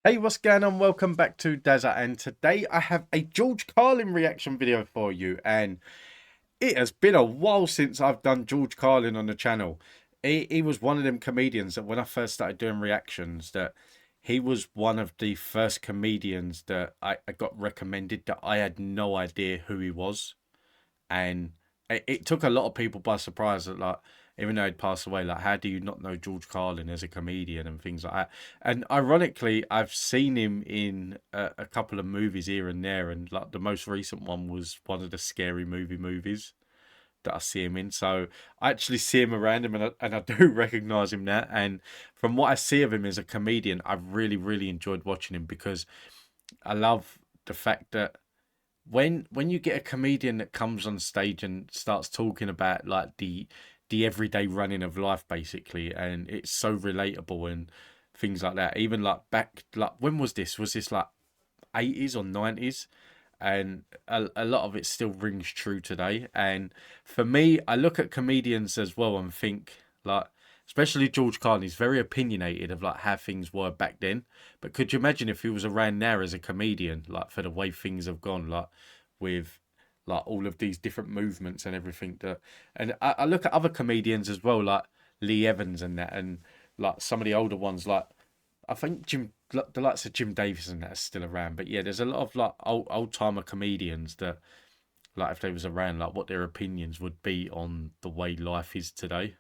Hey, what's going on? Welcome back to Dazza, and today I have a George Carlin reaction video for you. And it has been a while since I've done George Carlin on the channel. He was one of them comedians that when I first started doing reactions, that he was one of the first comedians that I got recommended that I had no idea who he was, and it took a lot of people by surprise that, like, even though he'd passed away, like, how do you not know George Carlin as a comedian and things like that? And ironically, I've seen him in a couple of movies here and there, and like the most recent one was one of the Scary Movie movies that I see him in. So I actually see him around him, and I do recognize him now. And from what I see of him as a comedian, I've really enjoyed watching him, because I love the fact that when you get a comedian that comes on stage and starts talking about like the everyday running of life, basically, and it's so relatable and things like that. Even like back, like, when was this? Was this like 80s or 90s? And a lot of it still rings true today. And for me, I look at comedians as well and think, like, especially George Carlin, he's very opinionated of like how things were back then. But could you imagine if he was around now as a comedian, like, for the way things have gone, like with like all of these different movements and everything that. And I look at other comedians as well, like Lee Evans and that, and like some of the older ones, like I think the likes of Jim Davis and that are still around. But yeah, there's a lot of like old timer comedians that, like, if they was around, like what their opinions would be on the way life is today.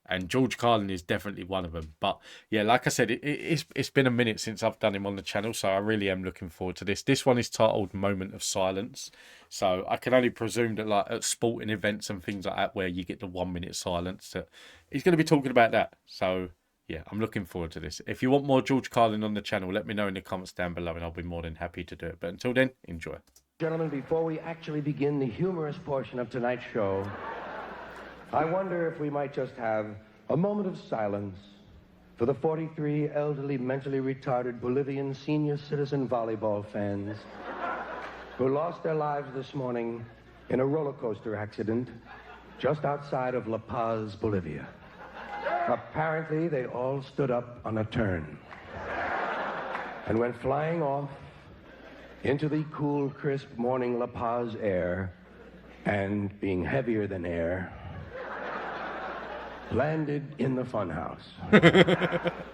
And George Carlin is definitely one of them. But yeah, like I said, it's been a minute since I've done him on the channel, so I really am looking forward to this. This one is titled "Moment of Silence," so I can only presume that, like, at sporting events and things like that, where you get the 1 minute silence, that he's going to be talking about that. So yeah, I'm looking forward to this. If you want more George Carlin on the channel, let me know in the comments down below, and I'll be more than happy to do it. But until then, enjoy. Gentlemen, before we actually begin the humorous portion of tonight's show, I wonder if we might just have a moment of silence for the 43 elderly, mentally retarded Bolivian senior citizen volleyball fans who lost their lives this morning in a roller coaster accident just outside of La Paz, Bolivia. Apparently, they all stood up on a turn and went flying off into the cool, crisp morning La Paz air, and being heavier than air, landed in the funhouse.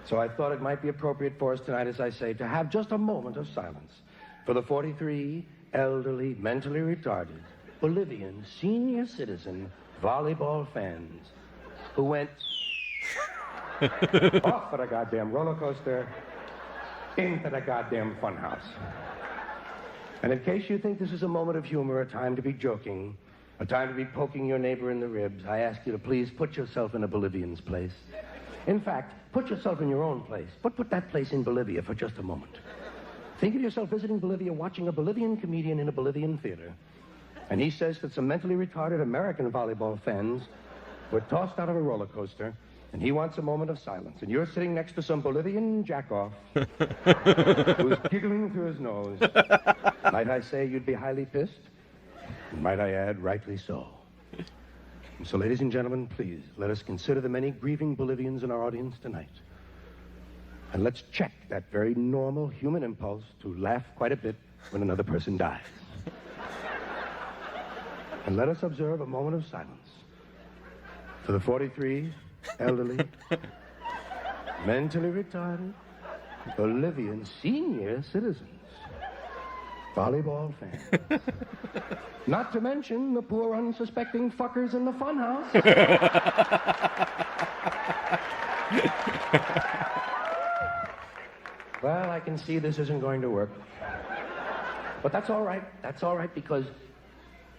So I thought it might be appropriate for us tonight, as I say, to have just a moment of silence for the 43 elderly, mentally retarded Bolivian senior citizen volleyball fans who went off of the goddamn roller coaster into the goddamn funhouse. And in case you think this is a moment of humor, a time to be joking, a time to be poking your neighbor in the ribs, I ask you to please put yourself in a Bolivian's place. In fact, put yourself in your own place. Put that place in Bolivia for just a moment. Think of yourself visiting Bolivia, watching a Bolivian comedian in a Bolivian theater, and he says that some mentally retarded American volleyball fans were tossed out of a roller coaster, and he wants a moment of silence. And you're sitting next to some Bolivian jackoff who's giggling through his nose. Might I say you'd be highly pissed? And might I add, rightly so. And so, ladies and gentlemen, please, let us consider the many grieving Bolivians in our audience tonight. And let's check that very normal human impulse to laugh quite a bit when another person dies. And let us observe a moment of silence for the 43 elderly, mentally retarded, Bolivian senior citizens, volleyball fans. Not to mention the poor unsuspecting fuckers in the funhouse. Well, I can see this isn't going to work. But that's all right. That's all right, because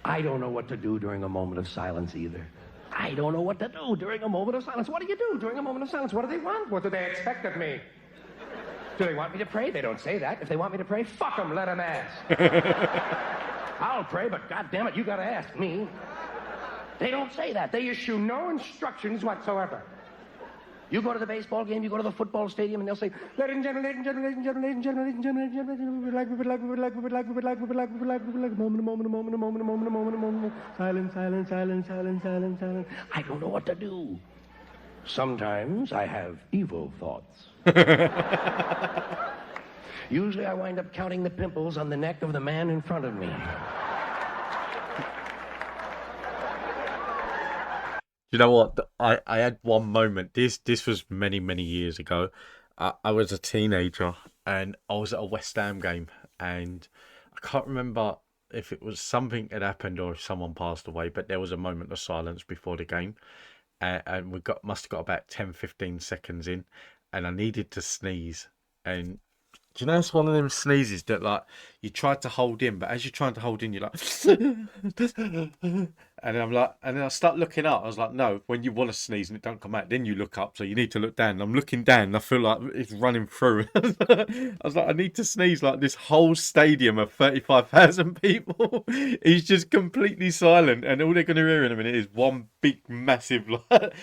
I don't know what to do during a moment of silence either. I don't know what to do during a moment of silence. What do you do during a moment of silence? What do they want? What do they expect of me? Do they want me to pray? They don't say that. If they want me to pray, fuck them, let them ask. I'll pray, but goddammit, you gotta ask me. They don't say that. They issue no instructions whatsoever. You go to the baseball game, you go to the football stadium, and they'll say, ladies and gentlemen, ladies and gentlemen, ladies and gentlemen, ladies and gentlemen, ladies and gentlemen, ladies and gentlemen, we would like, a moment, silence, silence, silence, silence, silence, silence. I don't know what to do. Sometimes I have evil thoughts. Usually I wind up counting the pimples on the neck of the man in front of me. You know what? I had one moment. This was many years ago. I was a teenager and I was at a West Ham game, and I can't remember if it was something had happened or if someone passed away, but there was a moment of silence before the game, and we got must have got about 10-15 seconds in, and I needed to sneeze. And do you know it's one of them sneezes that like you try to hold in, but as you're trying to hold in, you're like, and I'm like, and then I start looking up. I was like, no, when you want to sneeze and it don't come out, then you look up. So you need to look down. And I'm looking down, and I feel like it's running through. I was like, I need to sneeze. Like this whole stadium of 35,000 people is just completely silent, and all they're going to hear in a minute is one big, massive lad,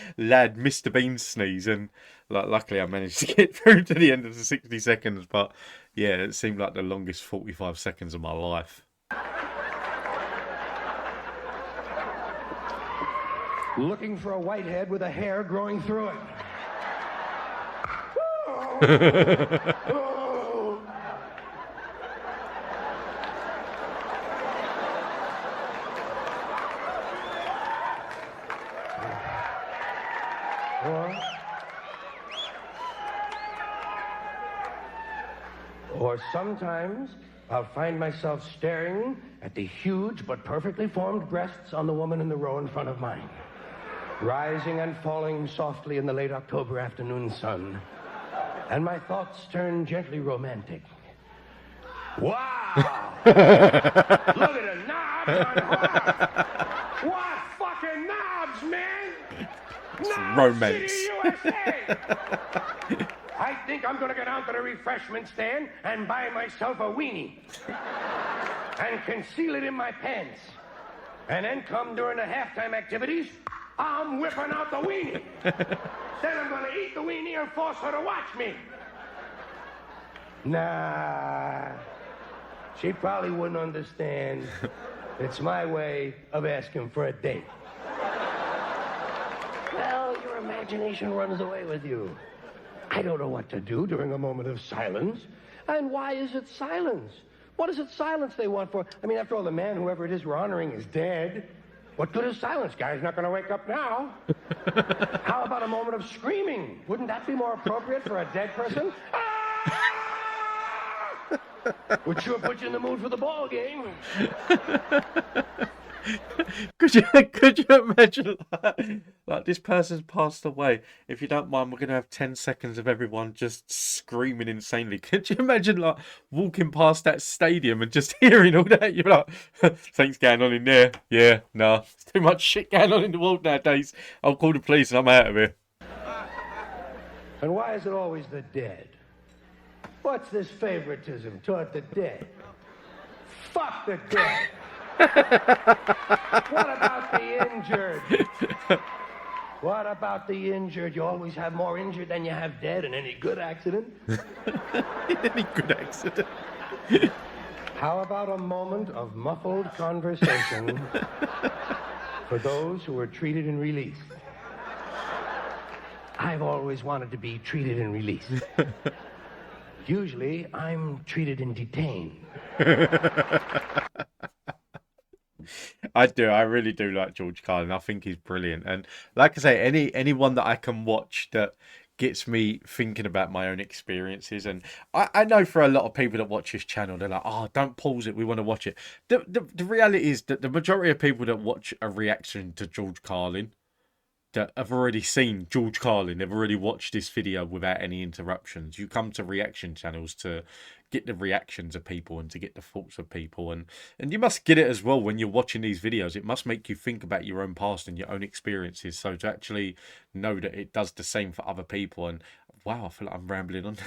Mr. Bean sneeze, and. Like, luckily, I managed to get through to the end of the 60 seconds, but yeah, it seemed like the longest 45 seconds of my life. Looking for a whitehead with a hair growing through it. Oh. Or sometimes I'll find myself staring at the huge but perfectly formed breasts on the woman in the row in front of mine, rising and falling softly in the late October afternoon sun. And my thoughts turn gently romantic. Wow! Look at the knobs on her! What fucking knobs, man! Knobs Romance. City, USA! I think I'm gonna go down to the refreshment stand and buy myself a weenie. And conceal it in my pants. And then come during the halftime activities, I'm whipping out the weenie. Then I'm gonna eat the weenie and force her to watch me. Nah, she probably wouldn't understand. It's my way of asking for a date. Well, your imagination runs away with you. I don't know what to do during a moment of silence. And why is it silence? What is it silence they want for? I mean, after all, the man, whoever it is we're honoring, is dead. What good is silence? Guy's not going to wake up now. How about a moment of screaming? Wouldn't that be more appropriate for a dead person? Would sure put you in the mood for the ball game. Could you imagine like this person's passed away? If you don't mind, we're gonna have 10 seconds of everyone just screaming insanely. Could you imagine like walking past that stadium and just hearing all that? You're like, things going on in there. Yeah, no, it's too much shit going on in the world nowadays. I'll call the police and I'm out of here. And why is it always the dead? What's this favoritism toward the dead? Fuck the dead. What about the injured? What about the injured? You always have more injured than you have dead in any good accident. Any good accident. How about a moment of muffled conversation for those who were treated and released? I've always wanted to be treated and released. Usually, I'm treated and detained. I do. I really do like George Carlin. I think he's brilliant. And like I say, anyone that I can watch that gets me thinking about my own experiences. And I know for a lot of people that watch his channel, they're like, oh, don't pause it. We want to watch it. The reality is that the majority of people that watch a reaction to George Carlin that have already seen George Carlin, they've already watched this video without any interruptions. You come to reaction channels to get the reactions of people and to get the thoughts of people, and you must get it as well when you're watching these videos. It must make you think about your own past and your own experiences, so to actually know that it does the same for other people. And wow, I feel like I'm rambling on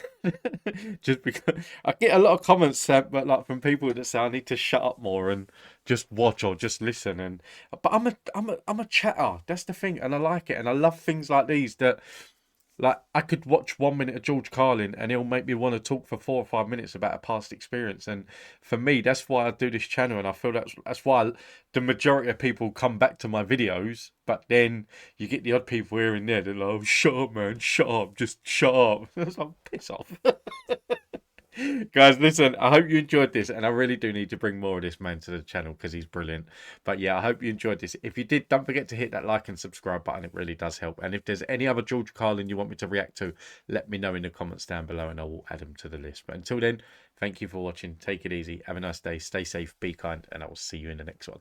just because I get a lot of comments, but like from people that say I need to shut up more and just watch or just listen. And but I'm a chatter. That's the thing, and I like it, and I love things like these that. Like, I could watch 1 minute of George Carlin and it'll make me want to talk for 4 or 5 minutes about a past experience. And for me, that's why I do this channel. And I feel that's why the majority of people come back to my videos. But then you get the odd people here and there. They're like, oh, shut up, man. Shut up. Just shut up. It's like, piss off. Guys, listen, I hope you enjoyed this, and I really do need to bring more of this man to the channel because he's brilliant. But yeah, I hope you enjoyed this. If you did, don't forget to hit that like and subscribe button. It really does help. And if there's any other George Carlin you want me to react to, let me know in the comments down below and I will add them to the list. But until then, thank you for watching. Take it easy. Have a nice day. Stay safe. Be kind. And I will see you in the next one.